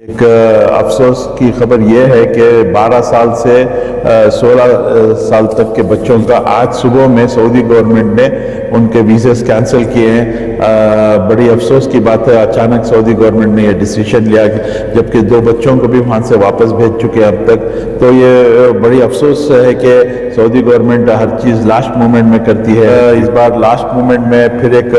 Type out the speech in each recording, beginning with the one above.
एक अफसोस की खबर यह है कि 12 साल से 16 साल तक के बच्चों का आज सुबह में सऊदी गवर्नमेंट ने उनके वीज़े कैंसिल किए हैं। बड़ी अफसोस की बात है, अचानक सऊदी गवर्नमेंट ने यह डिसीजन लिया, जबकि 2 बच्चों को भी वहाँ से वापस भेज चुके हैं अब तक। तो ये बड़ी अफसोस है कि सऊदी गवर्नमेंट हर चीज़ लास्ट मोमेंट में करती है। इस बार लास्ट मोमेंट में फिर एक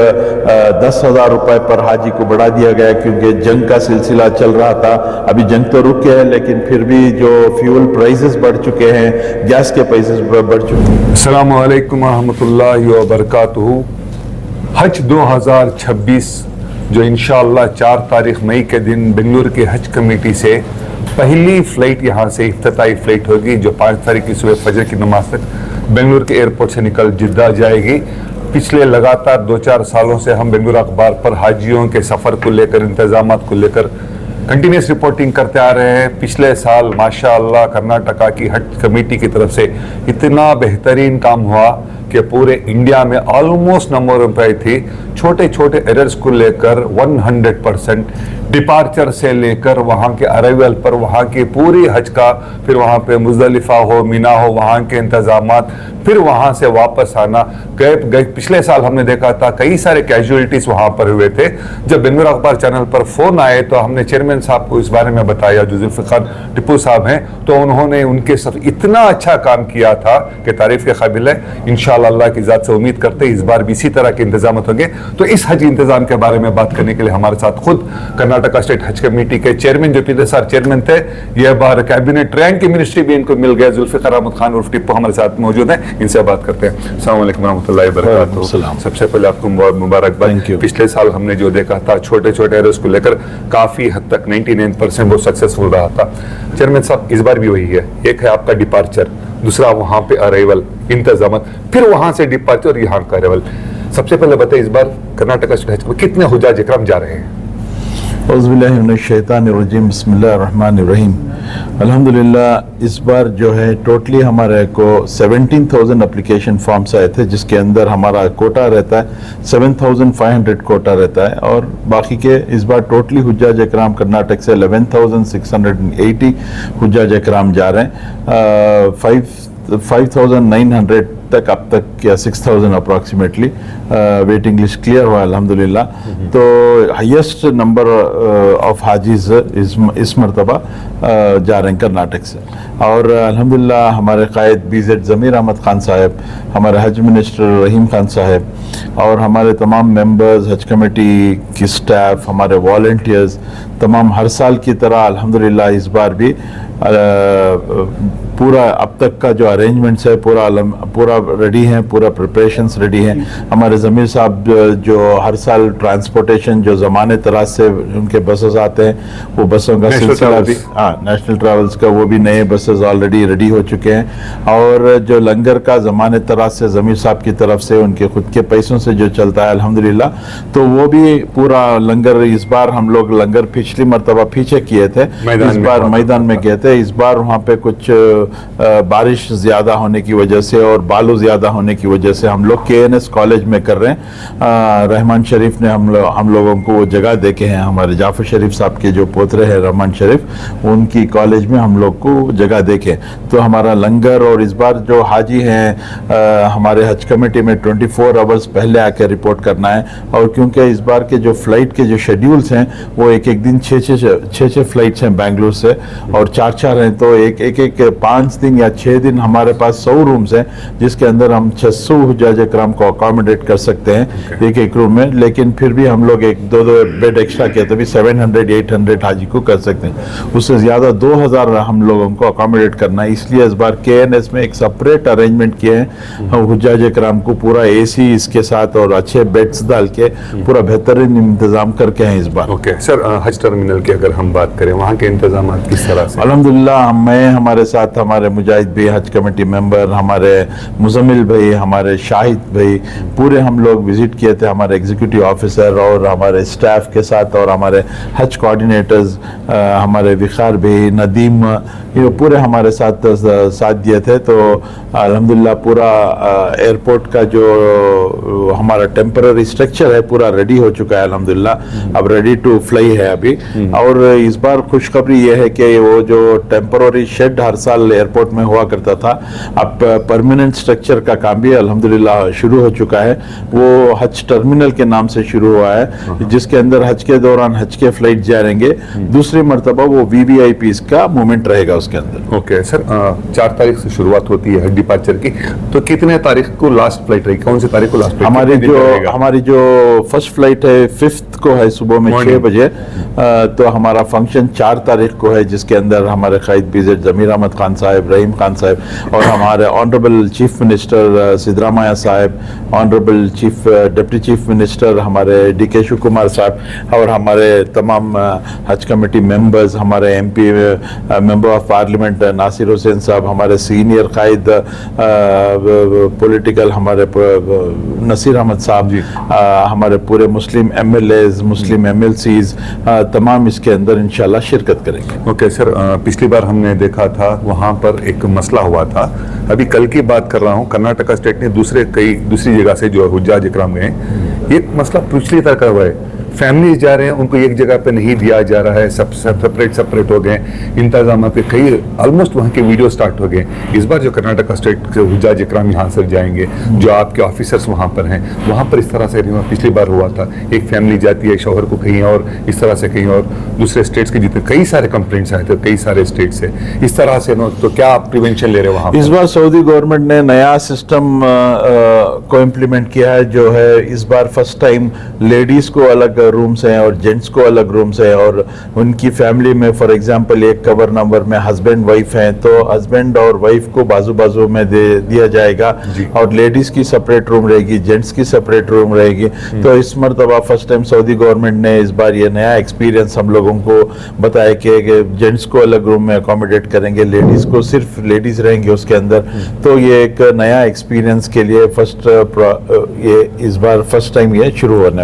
10,000 रुपये पर हाजी को बढ़ा दिया गया, क्योंकि जंग का सिलसिला चल रहा था। अभी जंग तो रुक गया है, लेकिन फिर भी जो फ्यूल प्राइसेस बढ़ चुके हैं, गैस के प्राइसेस बढ़ चुके हैं। अस्सलाम वालेकुम रहमतुल्लाहि व बरकातुहू। हज 2026 जो इंशाअल्लाह 4 तारीख मई के दिन बेंगलुरु की हज कमेटी से पहली फ़्लाइट यहाँ से इफ्तिताई फ़्लाइट होगी, जो 5 तारीख की सुबह फजर की नमाज तक बेंगलुरु के एयरपोर्ट से निकल जिद्दा जाएगी। पिछले लगातार 2-4 सालों से हम बेंगलुरु अखबार पर हाजियों के सफ़र को लेकर, इंतजाम को लेकर कंटिन्यूस रिपोर्टिंग करते आ रहे हैं। पिछले साल माशाअल्लाह कर्नाटका की हज कमेटी की तरफ से इतना बेहतरीन काम हुआ कि पूरे इंडिया में ऑलमोस्ट नंबर रुपए थी। छोटे छोटे एरर्स को लेकर 100% डिपार्चर से लेकर वहाँ के अराइवल पर, वहाँ की पूरी हज का, फिर वहाँ पे मुज़दलिफ़ा हो, मीना हो, वहाँ के इंतज़ामात, फिर वहाँ से वापस आना। गए पिछले साल हमने देखा था कई सारे कैजुअलिटीज़ वहाँ पर हुए थे। जब बेंगलुरु अखबार चैनल पर फ़ोन आए तो हमने चेयरमैन साहब को इस बारे में बताया, जो जुल्फ़िकार टिप्पू साहब हैं, तो उन्होंने उनके साथ इतना अच्छा काम किया था कि तारीफ़ के काबिल है। इंशाअल्लाह अल्लाह की ज़ात से उम्मीद करते हैं इस बार भी इसी तरह के इंतजाम होंगे। तो इस हज इंतजाम के बारे में बात करने के लिए हमारे साथ खुद कर्नाटका स्टेट हज कमेटी के चेयरमैन, जो पिछले साल चेयरमैन थे, यह बार कैबिनेट रैंक की मिनिस्ट्री भी इनको मिल गया, जुल्फ़िकार अहमद खान उर्फ टिप्पू हमारे साथ मौजूद हैं। इनसे बात करते हैं। अस्सलाम वालेकुम रहमतुल्लाहि व बरकातुहू। सबसे पहले आपको मुबारकबाद। पिछले साल हमने जो देखा था छोटे छोटे एरर्स को लेकर काफ़ी हद तक 99% वो सक्सेसफुल रहा था। चेयरमैन साहब, इस बार भी वही है। एक है आपका डिपार्चर, दूसरा वहाँ पे अराइवल, इंतजाम, फिर वहाँ से डिपार्चर, यहाँ का अराइवल। सबसे पहले बताइए, इस बार कर्नाटका स्टेट हज में कितने हुज्जाज इकराम जा रहे हैं? औज़ुबिल्लाहिमिनश्शैतानिर्रजीम, बिस्मिल्लाहिर्रहमानिर्रहीम। अल्हम्दुलिल्लाह इस बार जो है टोटली हमारे को 17,000 एप्लीकेशन फॉर्म्स आए थे, जिसके अंदर हमारा कोटा रहता है 7,500 कोटा रहता है, और बाकी के इस बार टोटली हुज्जाज इकराम कर्नाटक से 11,680 हुज्जाज इकराम जा रहे हैं। 5,900 तक अब तक या 6,000 अप्रॉक्सीमेटली वेटिंग लिस्ट क्लियर हुआ अल्हम्दुलिल्लाह। तो हाईएस्ट नंबर ऑफ हाजीज इस मरतबा जा रहे हैं कर्नाटक से। और अल्हम्दुलिल्लाह हमारे कायद BZ ज़मीर अहमद खान साहब, हमारे हज मिनिस्टर रहीम खान साहब, और हमारे तमाम मेंबर्स, हज कमेटी की स्टाफ, हमारे वॉलंटियर्स, तमाम हर साल की तरह अल्हम्दुलिल्लाह इस बार भी पूरा अब तक का जो अरेंजमेंट्स है पूरा रेडी हैं, पूरा प्रिपरेशंस रेडी हैं। हमारे ज़मीर साहब जो हर साल ट्रांसपोर्टेशन जो ज़माने तराज से उनके बसेस आते हैं, वो बसों का सिलसिला भी, नेशनल ट्रैवल्स का, वो भी नए बसेस ऑलरेडी रेडी हो चुके हैं। और जो लंगर का ज़माने तराज से ज़मीर साहब की तरफ से उनके खुद के पैसों से जो चलता है अल्हम्दुलिल्लाह, तो वो भी पूरा लंगर, इस बार हम लोग लंगर पिछली मरतबा पीछे किए थे, इस बार मैदान में किए थे। इस बार वहाँ पे कुछ बारिश ज़्यादा होने की वजह से और बालू ज़्यादा होने की वजह से हम लोग KNS कॉलेज में कर रहे हैं। रहमान शरीफ ने हम लोगों को वो जगह देखे हैं, हमारे जाफर शरीफ साहब के जो पोतरे हैं रहमान शरीफ, उनकी कॉलेज में हम लोग को जगह देखे। तो हमारा लंगर, और इस बार जो हाजी हैं हमारे हज कमेटी में 24 आवर्स पहले आके रिपोर्ट करना है। और क्योंकि इस बार के जो फ़्लाइट के जो शेड्यूल्स हैं वो एक दिन 6 फ़्लाइट्स हैं बेंगलुरु से, और 4 हैं, तो एक 5 दिन या 6 दिन हमारे पास 100 रूम्स हैं, जिसके अंदर हम 600 हुज्जाज इकराम को अकोमोडेट कर सकते हैं एक रूम में। लेकिन फिर भी हम लोग 1-2 बेड एक्स्ट्रा किया तो भी 700-800 हाजी को कर सकते हैं। उससे ज़्यादा 2,000 हम लोगों को अकोमोडेट करना है। इसलिए इस बार KNS में एक सेपरेट अरेंजमेंट किए हैं हुज्जाज इकराम को, पूरा AC इसके साथ और अच्छे बेड्स डाल के पूरा बेहतरीन इंतजाम करके हैं इस बार। ओके सर, हज टर्मिनल की अगर हम बात करें, वहाँ के इंतजाम किस तरह से? अल्हम्दुलिल्लाह मैं, हमारे साथ हमारे मुजाहिद भाई हज कमेटी मेंबर, हमारे मुजम्मिल भाई, हमारे शाहिद भाई, पूरे हम लोग विजिट किए थे हमारे एग्जीक्यूटिव ऑफिसर और हमारे स्टाफ के साथ, और हमारे हज कोऑर्डिनेटर्स हमारे विखार भाई, नदीम ये पूरे हमारे साथ साथ दिए थे। तो अल्हम्दुलिल्लाह पूरा एयरपोर्ट का जो हमारा टेम्पररी स्ट्रक्चर है पूरा रेडी हो चुका है अल्हम्दुलिल्लाह, अब रेडी टू फ्लाई है अभी। और इस बार खुशखबरी ये है कि वो जो टेम्पररी शेड हर साल एयरपोर्ट में हुआ करता था, अब परमानेंट स्ट्रक्चर का काम भी अल्हम्दुलिल्लाह शुरू हो चुका है। वो हज टर्मिनल के नाम से शुरू हुआ है, जिसके अंदर हज के दौरान हज के फ्लाइट जाएंगे, दूसरी मरतबा वो वीवीआईपीज़ का मूवमेंट रहेगा उसके अंदर। ओके सर, 4 तारीख से शुरुआत होती है डिपार्चर की, तो कितने तारीख को लास्ट फ्लाइट रहेगी, कौन सी तारीख को लास्ट फ्लाइट? हमारी जो फर्स्ट फ्लाइट है 5th को है सुबह में 6 बजे। तो हमारा फंक्शन 4 तारीख को है, जिसके अंदर हमारे कायद बीजेड जमीर अहमद खान साहब, रहीम खान साहब और हमारे ऑनरेबल चीफ मिनिस्टर सिद्धरामैया साहब, ऑनरेबल डिप्टी चीफ मिनिस्टर हमारे DK शिव कुमार साहब और हमारे तमाम हज कमेटी मेंबर्स, हमारे MP member of parliament Nasir Hussain साहब, हमारे सीनियर कायद पॉलिटिकल हमारे नसीर अहमद साहब, हमारे पूरे मुस्लिम MLAs, मुस्लिम MLCs तमाम इसके अंदर इंशाल्लाह शिरकत करेंगे। ओके सर, पिछली बार हमने देखा था वहाँ पर एक मसला हुआ था, अभी कल की बात कर रहा हूँ, कर्नाटका स्टेट ने दूसरी जगह से जो हुज्जाज इकराम गए, ये मसला पिछली तरह का हुआ है, फैमिलीज जा रहे हैं, उनको एक जगह पे नहीं दिया जा रहा है, सब सेपरेट हो गए इंतजाम पे, कई ऑलमोस्ट वहाँ के वीडियो स्टार्ट हो गए। इस बार जो कर्नाटका स्टेट से हुज्जाज इकराम यहाँ से जाएंगे, जो आपके ऑफिसर्स वहाँ पर हैं, वहाँ पर इस तरह से पिछली बार हुआ था, एक फैमिली जाती है शौहर को कहीं और, इस तरह से कहीं और, दूसरे स्टेट्स के जितने कई सारे कंप्लेंट्स आए थे कई सारे स्टेट से इस तरह से, तो क्या आप प्रिवेंशन ले रहे हो वहाँ? इस बार सऊदी गवर्नमेंट ने नया सिस्टम को इम्प्लीमेंट किया है, जो है इस बार फर्स्ट टाइम लेडीज को अलग रूम्स हैं और जेंट्स को अलग रूम्स हैं, और उनकी फैमिली में फॉर एग्जांपल एक कवर नंबर में हस्बैंड वाइफ हैं, तो हस्बैंड और वाइफ को बाजू बाजू में दिया जाएगा, और लेडीज की सेपरेट रूम रहेगी, जेंट्स की सेपरेट रूम रहेगी। तो इस मरतबा फर्स्ट टाइम सऊदी गवर्नमेंट ने इस बार ये नया एक्सपीरियंस हम लोगों को बताया कि जेंट्स को अलग रूम में अकोमोडेट करेंगे, लेडीज को सिर्फ लेडीज रहेंगे उसके अंदर। तो ये एक नया एक्सपीरियंस के लिए ये इस बार फर्स्ट टाइम ये शुरू होने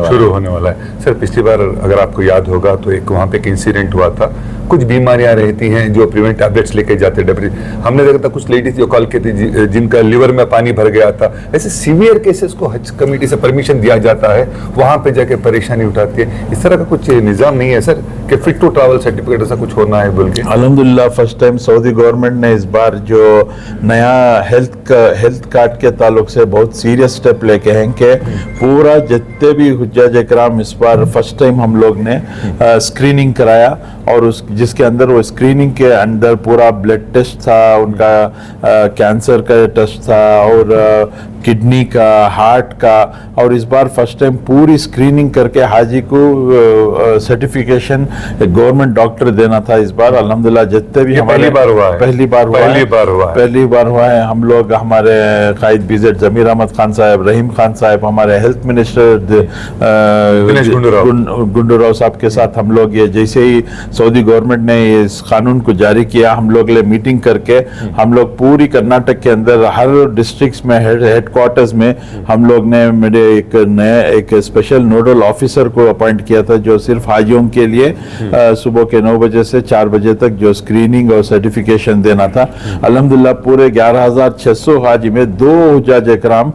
वाला है। सर पिछली बार अगर आपको याद होगा तो एक वहाँ पे एक इंसिडेंट हुआ था, कुछ बीमारियां रहती हैं जो प्रिवेंट टैबलेट्स लेके जाते हैं, हमने देखा था कुछ लेडीज जो कॉल की थी जिनका लिवर में पानी भर गया था, ऐसे सीवियर केसेस को हज कमेटी से परमिशन दिया जाता है, वहां पे जाके परेशानी उठाती है, इस तरह का कुछ निजाम नहीं है सर कि फिट टू ट्रैवल सर्टिफिकेट ऐसा कुछ होना है बोल के? अल्हम्दुलिल्लाह फर्स्ट टाइम सऊदी गवर्नमेंट ने इस बार जो नया हेल्थ कार्ड के ताल्लुक से बहुत सीरियस स्टेप लेके हैं कि पूरा जितने भी हुज्जाज इकराम इस बार फर्स्ट टाइम हम लोग ने स्क्रीनिंग कराया, और जिसके अंदर वो स्क्रीनिंग के अंदर पूरा ब्लड टेस्ट था, उनका कैंसर का टेस्ट था और किडनी का, हार्ट का, और इस बार फर्स्ट टाइम पूरी स्क्रीनिंग करके हाजी को सर्टिफिकेशन गवर्नमेंट डॉक्टर देना था इस बार। अल्हम्दुलिल्लाह जितने भी हमारे पहली बार हुआ है हम लोग, हमारे कायद बीजेड जमीर अहमद खान साहब, रहीम खान साहब, हमारे हेल्थ मिनिस्टर गुंडूराव साहब के साथ हम लोग ये जैसे ही सऊदी गवर्नमेंट ने इस कानून को जारी किया, हम लोग ले मीटिंग करके हम लोग पूरी कर्नाटक के अंदर हर डिस्ट्रिक्ट में हेडक्वार्टर्स में हम लोग ने मेरे एक स्पेशल नोडल ऑफिसर को अपॉइंट किया था, जो सिर्फ हाजियों के लिए सुबह के 9 बजे से 4 बजे तक जो स्क्रीनिंग और सर्टिफिकेशन देना था। अल्हम्दुलिल्लाह पूरे 11,600 हाजी में 2 हुज्जाज इकराम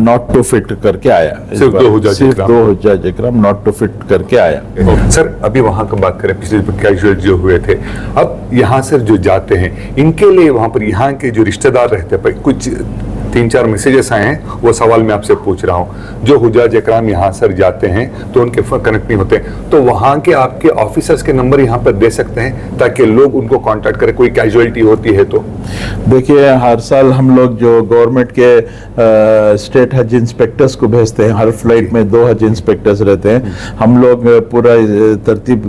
नॉट टू फिट करके आया, सिर्फ 2 हुज्जाज इकराम नॉट टू फिट करके आया। सर अभी वहां की बात करें, पिछले कैजुअल जो हुए थे, अब यहाँ से जो जाते हैं इनके लिए वहां पर यहाँ के जो रिश्तेदार रहते हैं, कुछ 3-4 मैसेजेस आए हैं, वो सवाल मैं आपसे पूछ रहा हूँ। जो हुज्जाज इकराम यहाँ सर जाते हैं तो उनके कनेक्ट नहीं होते, तो वहाँ के आपके ऑफिसर्स के नंबर यहाँ पर दे सकते हैं ताकि लोग उनको कांटेक्ट करें, कोई कैजुअलिटी होती है तो? देखिए हर साल हम लोग जो गवर्नमेंट के स्टेट हज इंस्पेक्टर्स को भेजते हैं, हर फ्लाइट में 2 हज इंस्पेक्टर्स रहते हैं। हम लोग पूरा तरतीब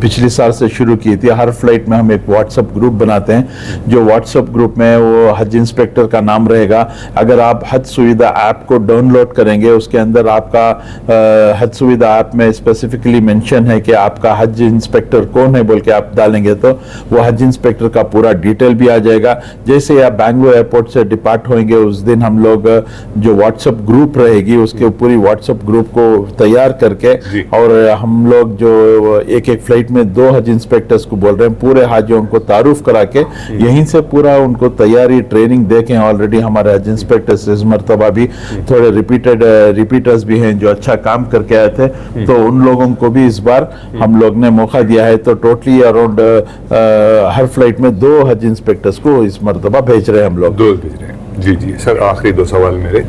पिछले साल से शुरू की थी, हर फ्लाइट में हम एक व्हाट्सएप ग्रुप बनाते हैं, जो व्हाट्सएप ग्रुप में वो हज इंस्पेक्टर का नाम रहेगा, अगर आप हज सुविधा ऐप को डाउनलोड करेंगे, उसके अंदर आपका हज सुविधा ऐप में स्पेसिफिकली मेंशन है कि आपका हज इंस्पेक्टर कौन है बोल के आप डालेंगे तो वो हज इंस्पेक्टर का पूरा डिटेल भी आ जाएगा। जैसे ही आप बैंगलोर एयरपोर्ट से डिपार्ट होंगे उस दिन हम लोग जो व्हाट्सएप ग्रुप रहेगी उसके पूरी व्हाट्सएप ग्रुप को तैयार करके और हम लोग जो एक एक फ्लाइट में 2 हज इंस्पेक्टर्स को बोल रहे हैं, पूरे हाजियों को तारुफ करा के यहीं से पूरा उनको तैयारी ट्रेनिंग देके ऑलरेडी हमारे हज इंस्पेक्टर्स इस मरतबा भी थोड़े रिपीटर्स भी हैं जो अच्छा काम करके आए थे, तो उन लोगों को भी इस बार हम लोग ने मौका दिया है। तो टोटली अराउंड हर फ्लाइट में 2 हज इंस्पेक्टर्स को इस मरतबा भेज रहे हैं हम लोग। 2 भेज रहे हैं। जी जी सर, आखिरी 2 सवाल मेरे,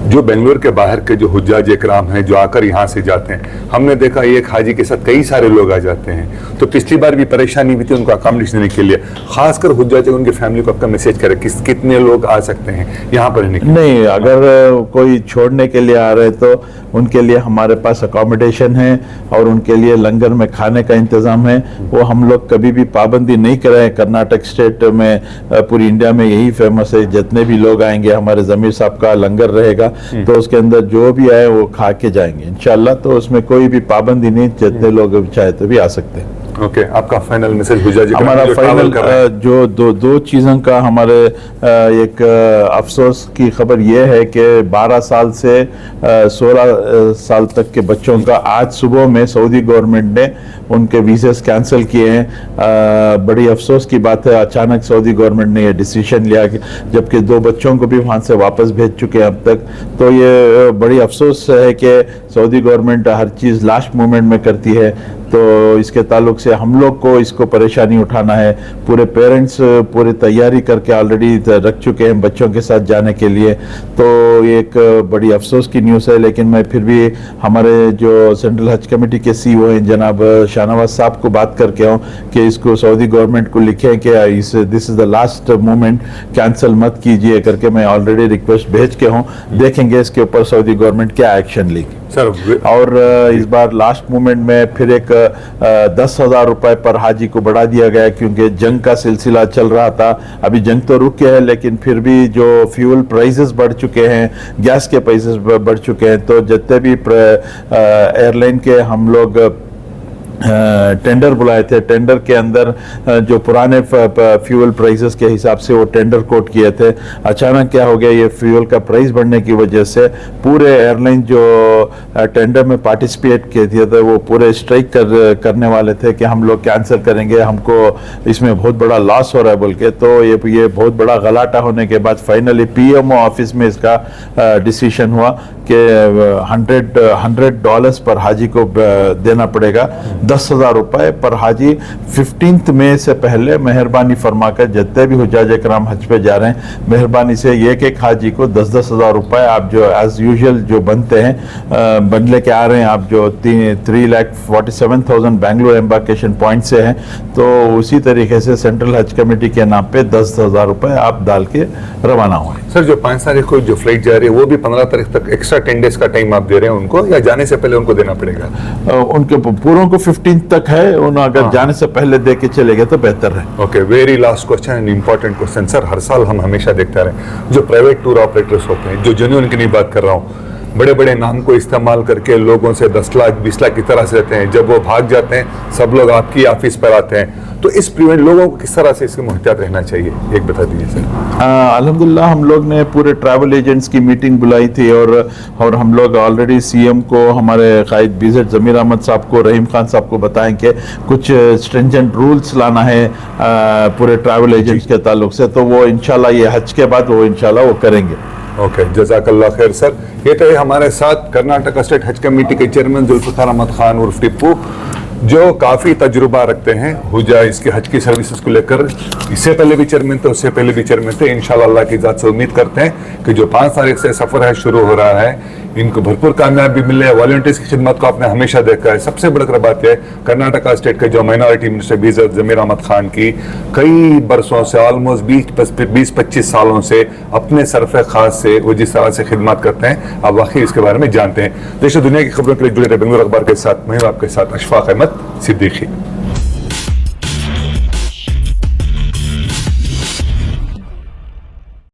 जो बेंगलोर के बाहर के जो हुज्जाज इकराम हैं जो आकर यहाँ से जाते हैं, हमने देखा एक हाजी के साथ कई सारे लोग आ जाते हैं, तो पिछली बार भी परेशानी हुई थी उनको अकोमोडेशन देने के लिए, खासकर हुज्जाज उनकी फैमिली को आपका मैसेज करें कितने लोग आ सकते हैं यहाँ पर रहने के लिए? नहीं, अगर कोई छोड़ने के लिए आ रहे हैं तो उनके लिए हमारे पास अकोमोडेशन है और उनके लिए लंगर में खाने का इंतजाम है। वो हम लोग कभी भी पाबंदी नहीं कर रहे हैं। कर्नाटक स्टेट में पूरी इंडिया में यही फेमस है, जितने भी लोग आएंगे हमारे जमीर साहब का लंगर रहेगा तो उसके अंदर जो भी आए वो खा के जाएंगे इंशाल्लाह। तो उसमें कोई भी पाबंदी नहीं, जितने लोग चाहे तो भी आ सकते हैं। ओके, आपका फाइनल मैसेज हुज्जाज हमारा फाइनल जो दो चीज़ों का हमारे एक अफसोस की खबर ये है कि 12 साल से 16 साल तक के बच्चों का आज सुबह में सऊदी गवर्नमेंट ने उनके वीज़े कैंसिल किए हैं। बड़ी अफसोस की बात है, अचानक सऊदी गवर्नमेंट ने ये डिसीजन लिया कि जबकि 2 बच्चों को भी वहाँ से वापस भेज चुके हैं अब तक। तो ये बड़ी अफसोस है कि सऊदी गवर्नमेंट हर चीज़ लास्ट मोमेंट में करती है, तो इसके ताल्लुक से हम लोग को इसको परेशानी उठाना है। पूरे पेरेंट्स पूरी तैयारी करके ऑलरेडी रख चुके हैं बच्चों के साथ जाने के लिए, तो ये एक बड़ी अफसोस की न्यूज़ है। लेकिन मैं फिर भी हमारे जो सेंट्रल हज कमेटी के CEO हैं जनाब शाहनवाज साहब को बात करके हूँ कि इसको सऊदी गवर्नमेंट को लिखें कि this is the last moment, cancel मत कीजिए करके मैं ऑलरेडी रिक्वेस्ट भेज के हूँ। देखेंगे इसके ऊपर सऊदी गवर्नमेंट क्या एक्शन लेगी सर। और इस बार लास्ट मोमेंट में फिर एक 10,000 रुपए पर हाजी को बढ़ा दिया गया क्योंकि जंग का सिलसिला चल रहा था। अभी जंग तो रुक गया है लेकिन फिर भी जो फ्यूल प्राइसेस बढ़ चुके हैं, गैस के प्राइसेस बढ़ चुके हैं, तो जितने भी एयरलाइन के हम लोग टेंडर बुलाए थे, टेंडर के अंदर जो पुराने फ्यूल प्राइसेस के हिसाब से वो टेंडर कोट किए थे। अचानक क्या हो गया, ये फ्यूल का प्राइस बढ़ने की वजह से पूरे एयरलाइन जो टेंडर में पार्टिसिपेट किए थे वो पूरे स्ट्राइक करने वाले थे कि हम लोग कैंसिल करेंगे, हमको इसमें बहुत बड़ा लॉस हो रहा है बोल के। तो ये बहुत बड़ा गलाटा होने के बाद फाइनली PMO ऑफिस में इसका डिसीजन हुआ कि $100 पर हाजी को देना पड़ेगा, 10,000 रुपए पर हाजी। 15 मई से पहले मेहरबानी फरमाकर जितने भी हुज्जाज इकराम हज पे जा रहे हैं, मेहरबानी से एक हाजी को 10,000 रुपए आप जो एज यूजुअल जो बनते हैं बन लेके आ रहे हैं, आप जो 3,47,000 बेंगलुरु एम्बार्केशन पॉइंट से हैं, तो उसी तरीके से सेंट्रल हज कमेटी के नाम पे 10,000 रुपए आप डाल के रवाना हुए। सर, जो 5 तारीख को जो फ्लाइट जा रही है वो भी 15 तारीख तक एक्स्ट्रा 10 डेज का टाइम आप दे रहे हैं उनको, या जाने से पहले उनको देना पड़ेगा? उनके पूरों को 15 तक है, उन्हें अगर जाने से पहले दे के चले गए तो बेहतर है। Okay, very last question and important question sir, हर साल हम हमेशा देखते रहे जो प्राइवेट टूर ऑपरेटर्स होते हैं, जो जेन्युइन की नहीं बात कर रहा हूँ, बड़े बड़े नाम को इस्तेमाल करके लोगों से 10 लाख 20 लाख की तरह से रहते हैं, जब वो भाग जाते हैं सब लोग आपकी ऑफिस पर आते हैं, तो इस प्रिवेंट लोगों को किस तरह से इससे मुहतियात रहना चाहिए, एक बता दीजिए सर। अल्हम्दुलिल्लाह हम लोग ने पूरे ट्रैवल एजेंट्स की मीटिंग बुलाई थी और हम लोग ऑलरेडी CM को, हमारे कायद BZ ज़मीर अहमद साहब को, रहीम खान साहब को बताएं कि कुछ स्ट्रिंजेंट रूल्स लाना है पूरे ट्रैवल एजेंट्स के ताल्लुक से, तो वो इंशाल्लाह ये हज के बाद वो इंशाल्लाह वो करेंगे। ओके, जज़ाकल्लाह खैर सर। ये तो हमारे साथ कर्नाटक स्टेट हज कमेटी के चेयरमैन जुल्फ़िकार अहमद खान उर्फ टिप्पू, जो काफ़ी तजुर्बा रखते हैं हुज्जा इसके हज की सर्विसेज को लेकर। इससे पहले भी चेयरमैन थे, उससे पहले भी चेयरमैन थे। इंशाल्लाह अल्लाह की ज़ात से उम्मीद करते हैं कि जो 5 तारीख से सफ़र है शुरू हो रहा है, इनको भरपूर कामयाबी मिले। वॉलंटियर्स की खिदमत को आपने हमेशा देखा है। सबसे बढ़कर बात है कर्नाटक स्टेट के जो माइनॉरिटी मिनिस्टर BZ ज़मीर अहमद खान की कई बरसों से, ऑलमोस्ट 20-25 सालों से अपने सरफ़े खास से वो जिस तरह से खिदमत करते हैं, आप वाकई इसके बारे में जानते हैं। देश और दुनिया की खबरों के लिए जुड़े रहे बेंगलुरु अखबार के साथ मैं हूं आपके साथ अशफाक अहमद सिद्दीकी।